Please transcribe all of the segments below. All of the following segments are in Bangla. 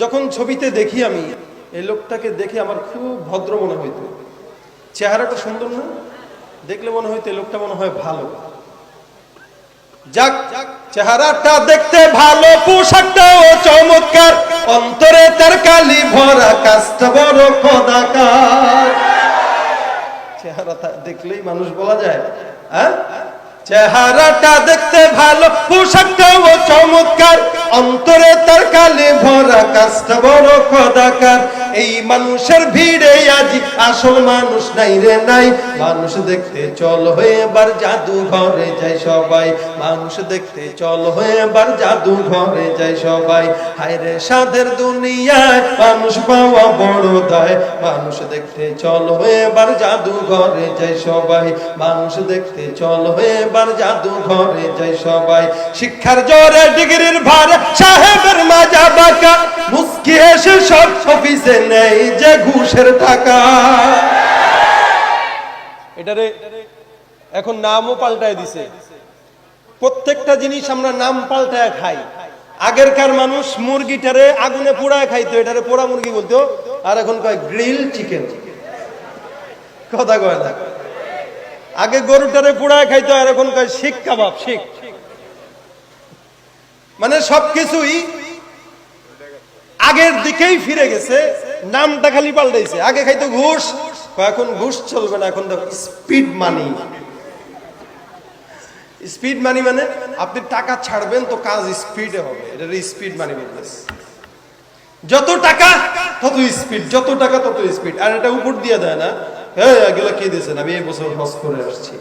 যখন ছবিতে দেখি আমি এই লোকটাকে দেখে আমার খুব ভদ্র মনে হইতো, চেহারাটা সুন্দর না, দেখলে মনে হইতো এই লোকটা মনে হয় ভালো। যাক, চেহারাটা দেখতে ভালো, পোশাকটাও চমৎকার, অন্তরে তার কালি ভরা, কাজটা বড় খোদাকার। চেহারাটা দেখলেই মানুষ বলা যায়, হ্যাঁ? চেহারাটা দেখতে ভালো, পোশাকটাও চমৎকার, অন্তরে তার কালি ভরা, কাজটা বড় খোদাকার। এই মানুষের ভিড়ে আজি আসল মানুষ নাই রে নাই। মানুষ দেখতে চল হয়ে এবার জাদু ঘরে যায় সবাই, মানুষ দেখতে চল হয়ে এবার জাদু ঘরে যায় সবাই। হায় রে সাধের দুনিয়ায় মানুষ পাওয়া বড় দায়, মানুষ দেখতে চল হয়ে এবার জাদু ঘরে যায় সবাই, মানুষ দেখতে চল হয়ে এবার জাদু ঘরে যায় সবাই। শিক্ষার জোরে ডিগ্রির ভার সাহেবের মাজা বাঁকা, মুস্কি এসে সব অফিসে নেই যে ঘুষের টাকা। এটারে এখন নামও পাল্টায় দিছে, প্রত্যেকটা জিনিস আমরা নাম পাল্টায় খাই। আগেরকার মানুষ মুরগিটারে আগুনে পোড়ায় খাইতো, এটারে পোড়া মুরগি বলতো, আর এখন কয় গ্রিল চিকেন। কথা কয় না, আগে গরুটারে পোড়ায় খাইতো, আর এখন কয় শিক কাবাব, শিক। মানে সবকিছুই আগের দিকেই ফিরে গেছে, নামটা খালি পাল্টাইছে। আগে খাইতো ঘুষ, এখন ঘুষ চলবে না, এখন স্পিড মানি। স্পিড মানি মানে আপনি টাকা ছাড়বেন তো কাজ স্পিডে হবে, এটা স্পিড মানি বলতেছে। যত টাকা তত স্পিড, যত টাকা তত স্পিড। আর এটা উপর দিয়ে দেয় না, হ্যাঁ এগুলো কে দিয়েছেন, আমি এই বছর হজ করে আসছি,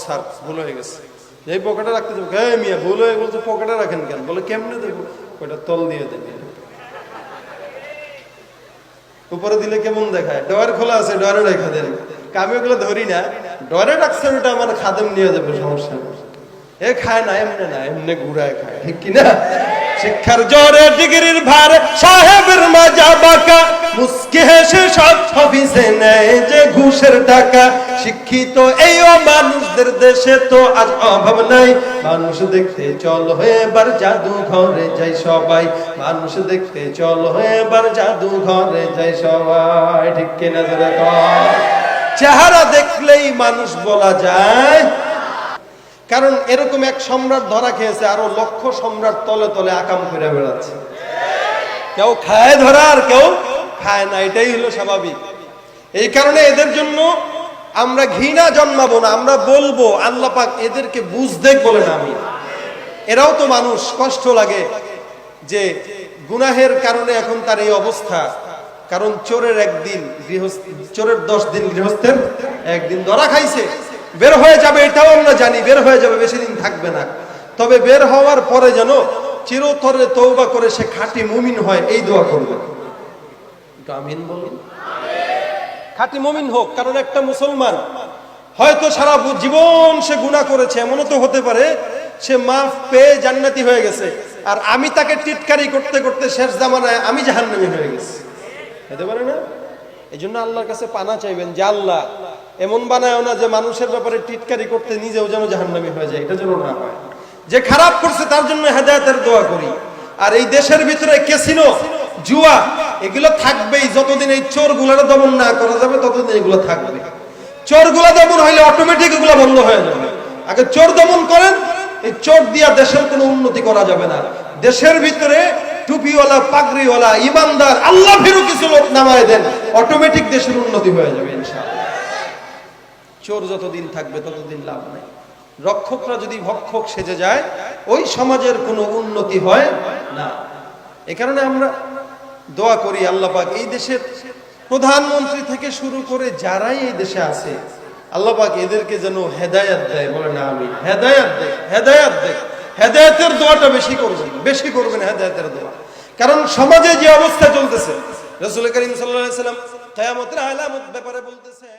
স্যার ভুল হয়ে গেছে, এই পকেটে রাখতে যাবো, হ্যাঁ মিয়া ভুল হয়ে বলছে পকেটে রাখেন কেন, বলে কেমনে দেবো, ওইটা তল দিয়ে দেবে। উপরে দিলে কেমন দেখায়, ডয়ার খোলা আছে ডয়ারে রেখা দেন, আমি ওগুলো ধরি না, ডয়ারে রাখছে ওটা আমার খাদেম নিয়ে যাবে, সমস্যা নেই। এ খায় না এমনি, না এমনি ঘুরায় খায়, ঠিক কিনা? শিক্ষার জোরে ডিগ্রির ভার সাহেবের মাজা বাঁকা, মুস্কি হেসে সব অফিসে নেয় যে ঘুষের টাকা। শিক্ষিত এই মানুষদের দেশে তো আজ অভাব নাই, মানুষ দেখতে চল হয়ে এবার জাদু ঘরে যায় সবাই, মানুষ দেখতে চল হয়ে এবার জাদু ঘরে যায় সবাই, ঠিক কিনা? চেহারা দেখলেই মানুষ বলা যায়। কারণ এরকম এক সম্রাট ধরা খেয়েছে, আরো লক্ষ সম্রাট তলে তলে আকাম করে বেড়াচ্ছে। কেউ খায় ধরা আর কেউ খায় না, এটাই হলো স্বাভাবিক। এই কারণে এদের জন্য আমরা ঘৃণা জন্মাবো না, আমরা বলবো আল্লাহ পাক এদেরকে বুঝতে বলে না। আমি এরাও তো মানুষ, কষ্ট লাগে যে গুনাহের কারণে এখন তার এই অবস্থা। কারণ চোরের একদিন চোরের 10 দিন, গৃহস্থের একদিন। ধরা খাইছে, বের হয়ে যাবে এটাও আমরা জানি, বের হয়ে যাবে, বেশি দিন থাকবে না। তবে বের হওয়ার পরে যেন চিরতরে তওবা করে সে খাঁটি মুমিন হয়, এই দোয়া করবে। আমিন বলুন, খাঁটি মুমিন হোক। কারণ একটা মুসলমান হয়তো সারা জীবন সে গুনাহ করেছে, এমনও তো হতে পারে সে মাফ পেয়ে জান্নাতি হয়ে গেছে, আর আমি তাকে টিটকারি করতে করতে শেষ জামানায় আমি জাহান্নামী হয়ে গেছি, হতে পারে না? এই জন্য আল্লাহর কাছে পানা চাইবেন যে আল্লাহ এমন বানায় না যে মানুষের ব্যাপারে টিটকারি করতে নিজেও যেন জাহান্নামী হয়ে যায়, এটা যেন না হয়। যে খারাপ করছে তার জন্য হেদায়েতের দোয়া করি। আর এই দেশের ভিতরে ক্যাসিনো, জুয়া এগুলো থাকবেই, যতদিন এই চোর গুলার দমন না করা যাবে ততদিন এগুলো থাকবে। চোর গুলা দমন হইলে অটোমেটিক এগুলো বন্ধ হয়ে যাবে। আগে চোর দমন করেন, এই চোর দিয়া দেশের কোনো উন্নতি করা যাবে না। দেশের ভিতরে টুপিওয়ালা, পাগড়িওয়ালা, ইমানদার, আল্লাহ ভীরু কিছু লোক নামায় দেন, অটোমেটিক দেশের উন্নতি হয়ে যাবে ইনশাআল্লাহ। চোর যতদিন থাকবে ততদিন লাভ নাই। রক্ষকরা যদি ভক্ষক সেজে যায়, ওই সমাজের কোনো উন্নতি হয় না। এ কারণে আমরা দোয়া করি আল্লাহ পাক এই দেশের প্রধানমন্ত্রী থেকে শুরু করে যারাই এই দেশে আছে, আল্লাহ পাক এদেরকে যেন হেদায়েত দেয়, বলে না আমি হেদায়েত দেয়, হেদায়েত দেয়। হেদায়েতের দোয়াটা বেশি করবেন, বেশি করবেন হেদায়েতের দোয়া। কারণ সমাজে যে অবস্থা চলতেছে, রাসূল করিম সাল্লাল্লাহু আলাইহি ওয়াসাল্লাম কিয়ামতের আলামত ব্যাপারে বলতেছে।